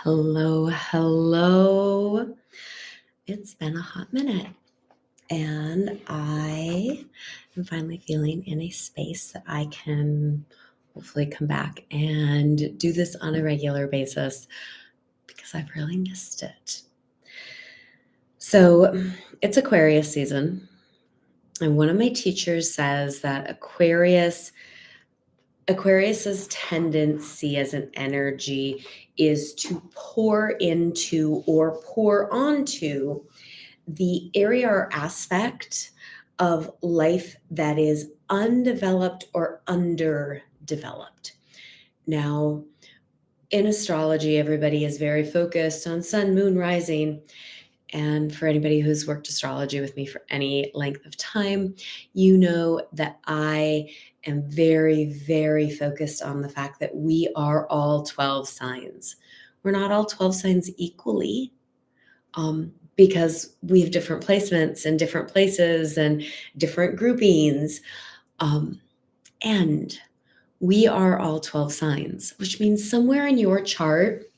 Hello, hello. It's been a hot minute, and I am finally feeling in a space that I can hopefully come back and do this on a regular basis because I've really missed it. So, it's Aquarius season, and one of my teachers says that Aquarius's tendency as an energy is to pour into or pour onto the area or aspect of life that is undeveloped or underdeveloped. Now, in astrology, everybody is very focused on sun, moon, rising. And for anybody who's worked astrology with me for any length of time, you know that I am very, very focused on the fact that we are all 12 signs. We're not all 12 signs equally, because we have different placements in different places and different groupings. And we are all 12 signs, which means somewhere in your chart,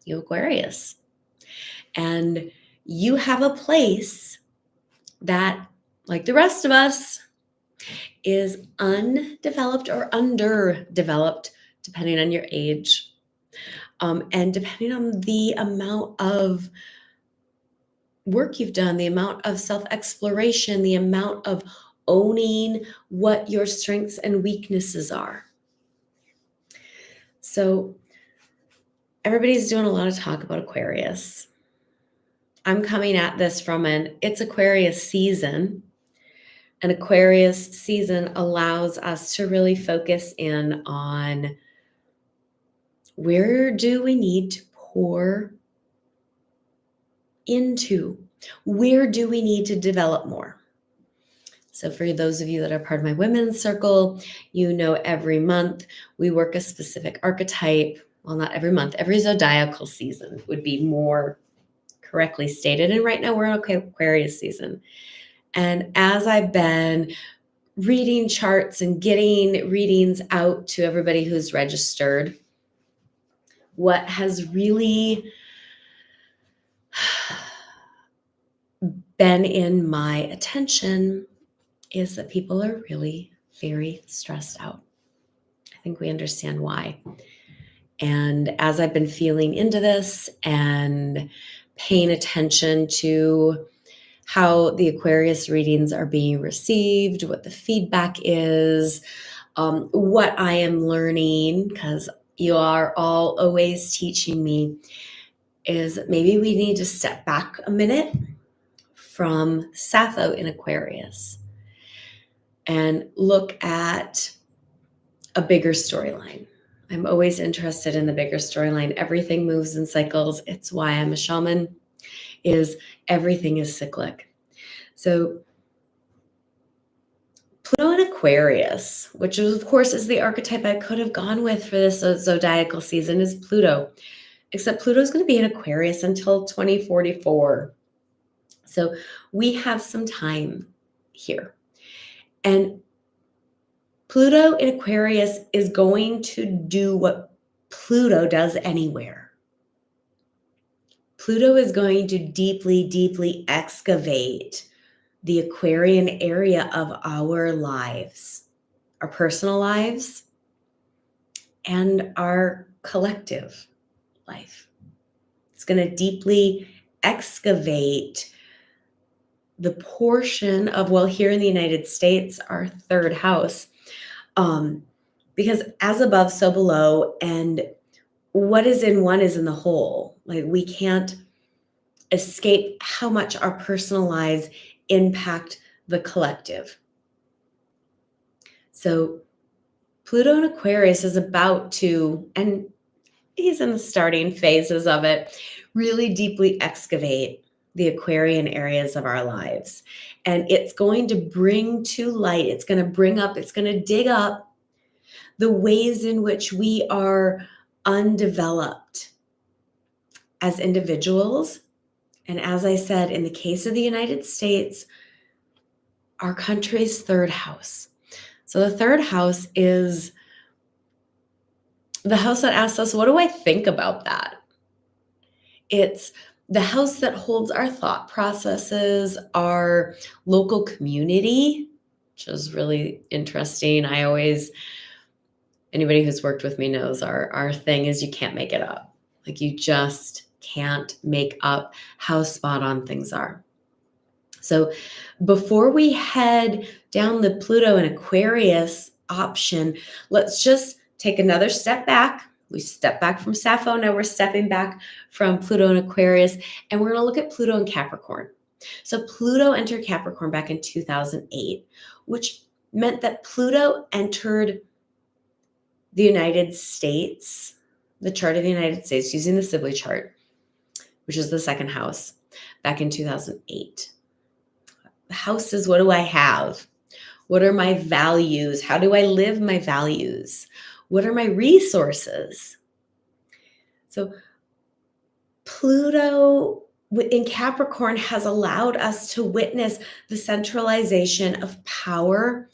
you Aquarius. And you have a place that, like the rest of us, is undeveloped or underdeveloped, depending on your age, and depending on the amount of work you've done, the amount of self-exploration, the amount of owning what your strengths and weaknesses are. So everybody's doing a lot of talk about Aquarius. I'm coming at this from it's Aquarius season. An Aquarius season allows us to really focus in on where do we need to pour into? Where do we need to develop more? So for those of you that are part of my women's circle, you know every month we work a specific archetype. Well, not every month, every zodiacal season would be more correctly stated. And right now we're in Aquarius season. And as I've been reading charts and getting readings out to everybody who's registered, what has really been in my attention is that people are really very stressed out. I think we understand why. And as I've been feeling into this and paying attention to how the Aquarius readings are being received, what the feedback is, what I am learning, because you are all always teaching me, is maybe we need to step back a minute from Sappho in Aquarius and look at a bigger storyline. I'm always interested in the bigger storyline. Everything moves in cycles. It's why I'm a shaman, is everything is cyclic. So Pluto in Aquarius, which of course is the archetype I could have gone with for this zodiacal season, is Pluto. Except Pluto is going to be in Aquarius until 2044. So we have some time here. And Pluto in Aquarius is going to do what Pluto does anywhere. Pluto is going to deeply, deeply excavate the Aquarian area of our lives, our personal lives, and our collective life. It's going to deeply excavate the portion of, well, here in the United States, our third house, because as above, so below, and what is in one is in the whole. Like, we can't escape how much our personal lives impact the collective. So Pluto in Aquarius is about to, and he's in the starting phases of it, really deeply excavate the Aquarian areas of our lives. And it's going to bring to light, it's going to bring up, it's going to dig up the ways in which we are undeveloped as individuals. And as I said, in the case of the United States, our country's third house. So the third house is the house that asks us, what do I think about that? It's the house that holds our thought processes, our local community, which is really interesting. Anybody who's worked with me knows our thing is you can't make it up. Like you just can't make up how spot on things are. So before we head down the Pluto and Aquarius option, let's just take another step back. We step back from Sappho. Now we're stepping back from Pluto and Aquarius, and we're going to look at Pluto and Capricorn. So Pluto entered Capricorn back in 2008, which meant that Pluto entered the United States, the chart of the United States, using the Sibley chart, which is the second house, back in 2008. The house is, what do I have? What are my values? How do I live my values? What are my resources? So Pluto in Capricorn has allowed us to witness the centralization of power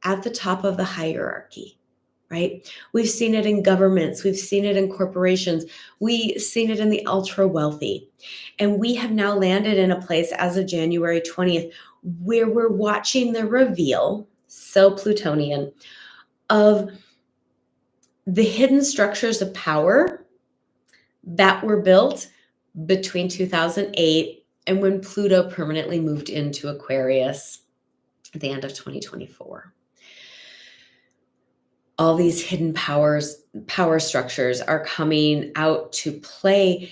at the top of the hierarchy, right? We've seen it in governments. We've seen it in corporations. We've seen it in the ultra wealthy. And we have now landed in a place as of January 20th where we're watching the reveal, so Plutonian, of the hidden structures of power that were built between 2008 and when Pluto permanently moved into Aquarius at the end of 2024. All these hidden power structures are coming out to play.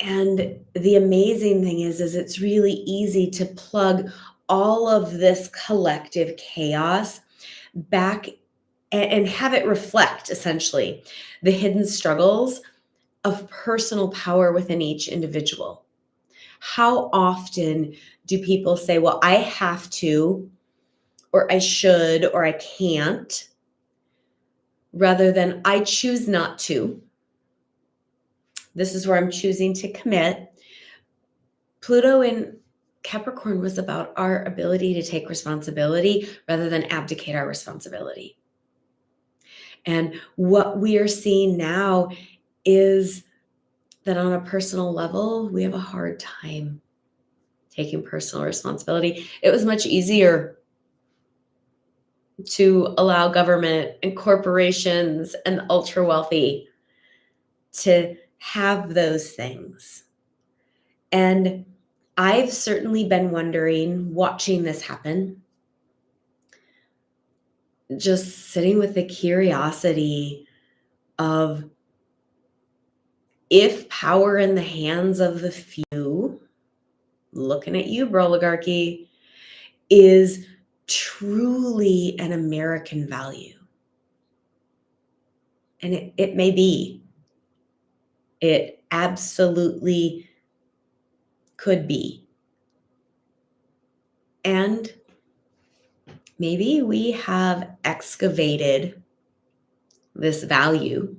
And the amazing thing is it's really easy to plug all of this collective chaos back and have it reflect essentially the hidden struggles of personal power within each individual. How often do people say, well, I have to, or I should, or I can't, rather than I choose not to? This is where I'm choosing to commit. Pluto in Capricorn was about our ability to take responsibility rather than abdicate our responsibility. And what we are seeing now is that on a personal level, we have a hard time taking personal responsibility. It was much easier to allow government and corporations and the ultra wealthy to have those things. And I've certainly been wondering, watching this happen, just sitting with the curiosity of, if power in the hands of the few, looking at you, oligarchy, is truly an American value. And it may be. It absolutely could be. And maybe we have excavated this value,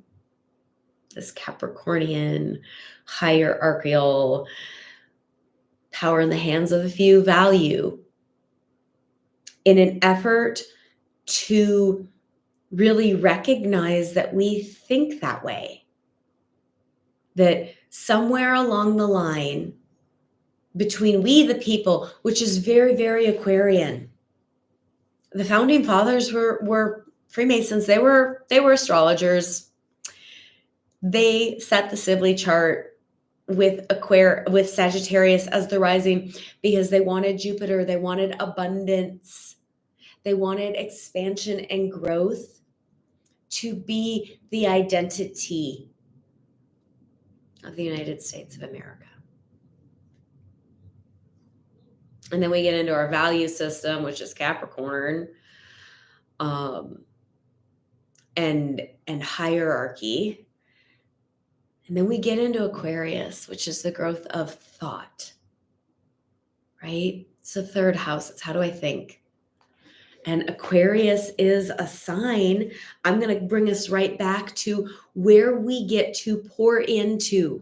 this Capricornian, hierarchical, power in the hands of a few value, in an effort to really recognize that we think that way. That somewhere along the line between we the people, which is very, very Aquarian. The founding fathers were Freemasons. They were astrologers. They set the Sibley chart with Sagittarius as the rising because they wanted Jupiter, they wanted abundance, they wanted expansion and growth to be the identity of the United States of America. And then we get into our value system, which is Capricorn, and hierarchy. And then we get into Aquarius, which is the growth of thought, right? It's the third house. It's how do I think? And Aquarius is a sign. I'm going to bring us right back to where we get to pour into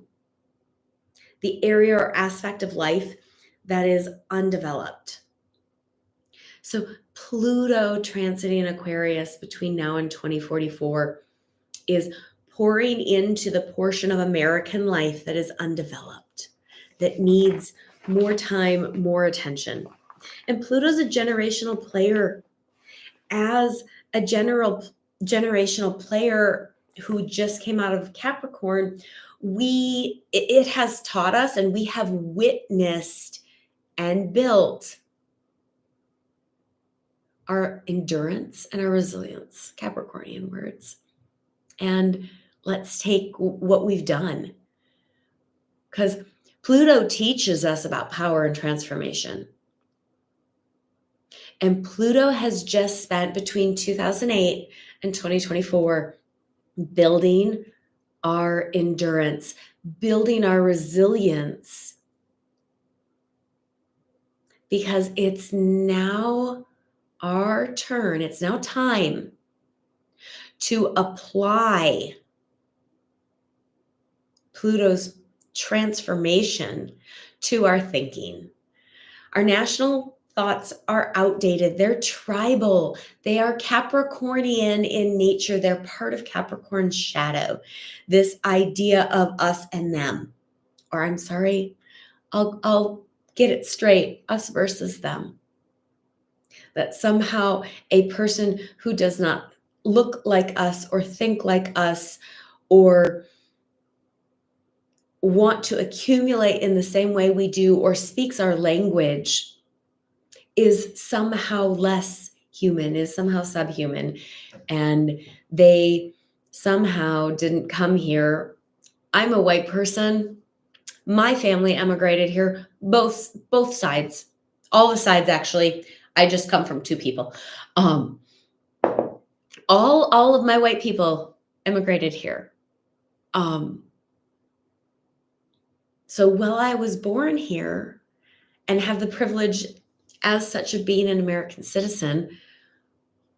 the area or aspect of life that is undeveloped. So Pluto transiting Aquarius between now and 2044 is pouring into the portion of American life that is undeveloped, that needs more time, more attention. And Pluto's a generational player. As a generational player who just came out of Capricorn, it has taught us, and we have witnessed and built our endurance and our resilience, Capricornian words. And let's take what we've done, because Pluto teaches us about power and transformation. And Pluto has just spent between 2008 and 2024 building our endurance, building our resilience, because it's now our turn. It's now time to apply Pluto's transformation to our thinking. Our national thoughts are outdated. They're tribal. They are Capricornian in nature. They're part of Capricorn's shadow. This idea of us and them, or I'm sorry, I'll get it straight, us versus them. That somehow a person who does not look like us or think like us or want to accumulate in the same way we do or speaks our language is somehow less human, is somehow subhuman, and they somehow didn't come here. I'm a white person. My family emigrated here, both sides, all the sides actually. I just come from two people. All of my white people emigrated here. So while I was born here and have the privilege as such of being an American citizen,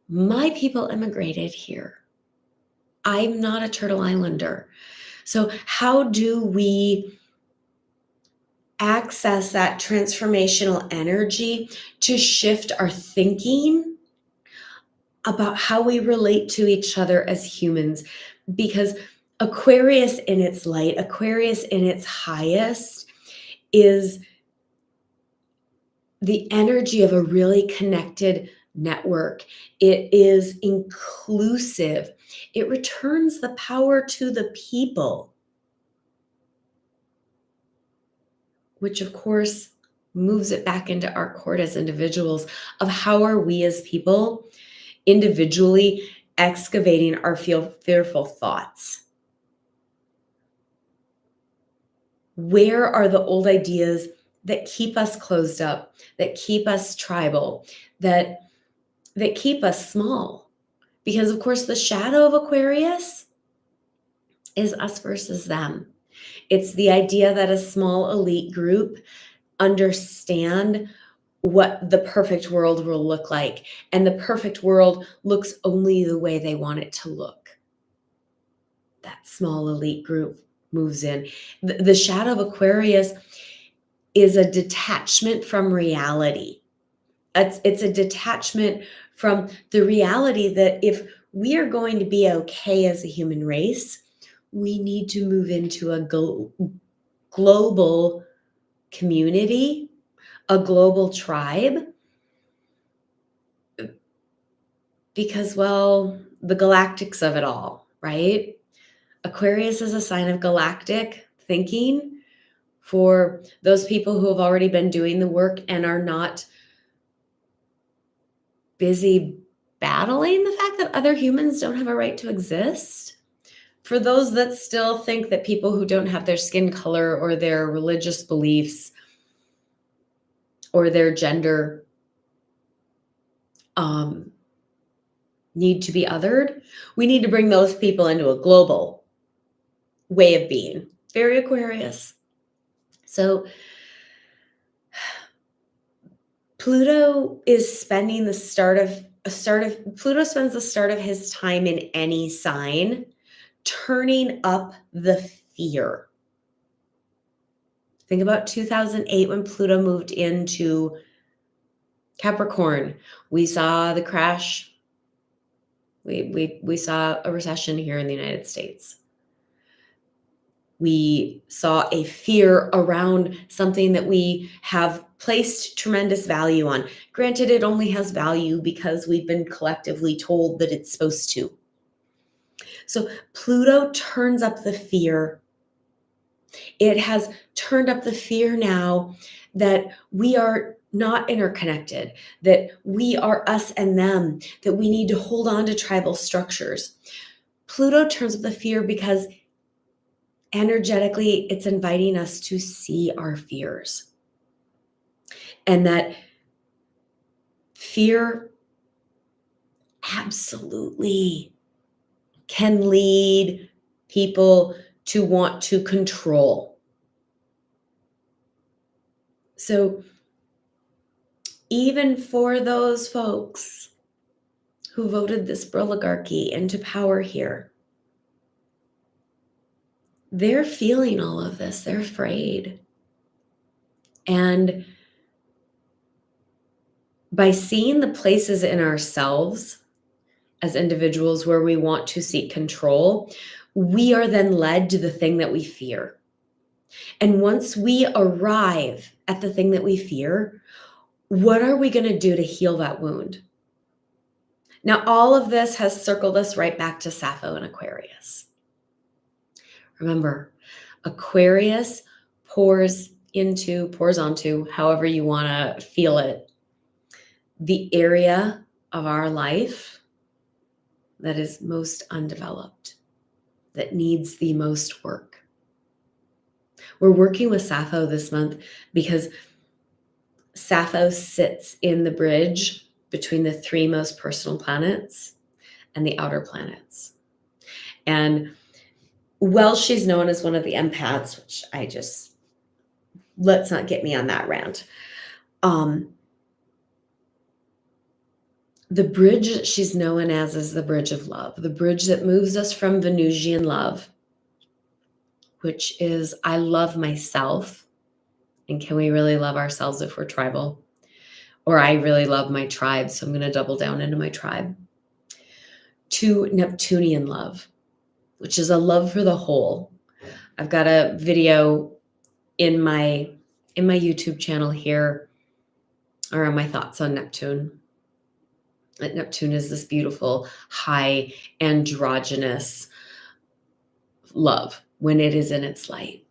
my people immigrated here. I'm not a Turtle Islander. So how do we access that transformational energy to shift our thinking about how we relate to each other as humans? Because Aquarius in its light, Aquarius in its highest, is the energy of a really connected network. It is inclusive. It returns the power to the people, which of course moves it back into our court as individuals of how are we as people individually excavating our fearful thoughts. Where are the old ideas that keep us closed up, that keep us tribal, that keep us small? Because of course the shadow of Aquarius is us versus them. It's the idea that a small elite group understand what the perfect world will look like, and the perfect world looks only the way they want it to look. That small elite group moves in. The shadow of Aquarius is a detachment from reality. It's a detachment from the reality that if we are going to be okay as a human race, we need to move into a global community, a global tribe, because, well, the galactics of it all, right? Aquarius is a sign of galactic thinking for those people who have already been doing the work and are not busy battling the fact that other humans don't have a right to exist. For those that still think that people who don't have their skin color or their religious beliefs or their gender need to be othered, we need to bring those people into a global way of being. Very Aquarius. So Pluto is spending Pluto spends the start of his time in any sign, turning up the fear. Think about 2008 when Pluto moved into Capricorn. We saw the crash. We saw a recession here in the United States. We saw a fear around something that we have placed tremendous value on. Granted, it only has value because we've been collectively told that it's supposed to. So Pluto turns up the fear. It has turned up the fear now that we are not interconnected, that we are us and them, that we need to hold on to tribal structures. Pluto turns up the fear because energetically it's inviting us to see our fears. And that fear absolutely can lead people to want to control. So even for those folks who voted this oligarchy into power here, they're feeling all of this. They're afraid. And by seeing the places in ourselves as individuals where we want to seek control, we are then led to the thing that we fear. And once we arrive at the thing that we fear, what are we going to do to heal that wound? Now, all of this has circled us right back to Sappho and Aquarius. Remember, Aquarius pours onto, however you want to feel it, the area of our life that is most undeveloped, that needs the most work. We're working with Sappho this month because Sappho sits in the bridge between the three most personal planets and the outer planets. And well, she's known as one of the empaths, which let's not get me on that rant. The bridge that she's known as is the bridge of love, the bridge that moves us from Venusian love, which is I love myself. And can we really love ourselves if we're tribal? Or I really love my tribe, so I'm going to double down into my tribe. To Neptunian love, which is a love for the whole. I've got a video in my YouTube channel here around my thoughts on Neptune. That Neptune is this beautiful, high, androgynous love when it is in its light.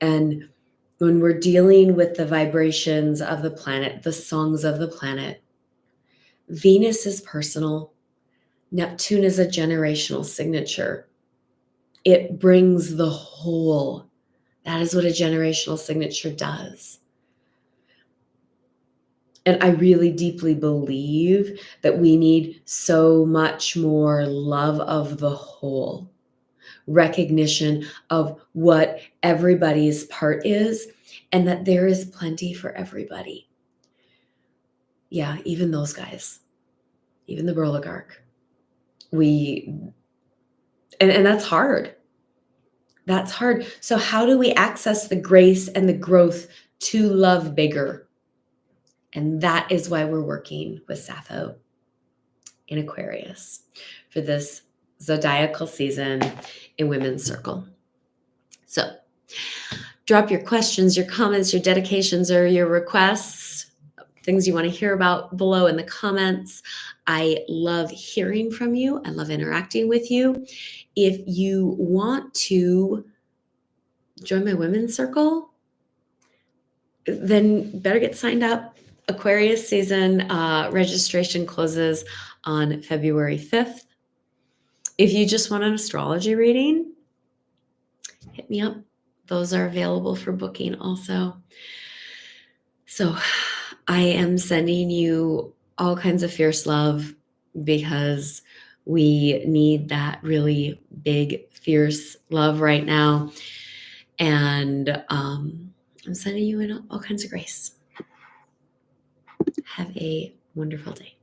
And when we're dealing with the vibrations of the planet, the songs of the planet, Venus is personal. Neptune is a generational signature. It brings the whole. That is what a generational signature does. And I really deeply believe that we need so much more love of the whole, recognition of what everybody's part is, and that there is plenty for everybody. Yeah, even those guys, even the oligarch. And that's hard. That's hard. So how do we access the grace and the growth to love bigger? And that is why we're working with Sappho in Aquarius for this zodiacal season in Women's Circle. So drop your questions, your comments, your dedications, or your requests, things you want to hear about below in the comments. I love hearing from you. I love interacting with you. If you want to join my Women's Circle, then better get signed up. Aquarius season registration closes on February 5th. If you just want an astrology reading, hit me up. Those are available for booking also. So I am sending you all kinds of fierce love because we need that really big, fierce love right now. And I'm sending you in all kinds of grace. Have a wonderful day.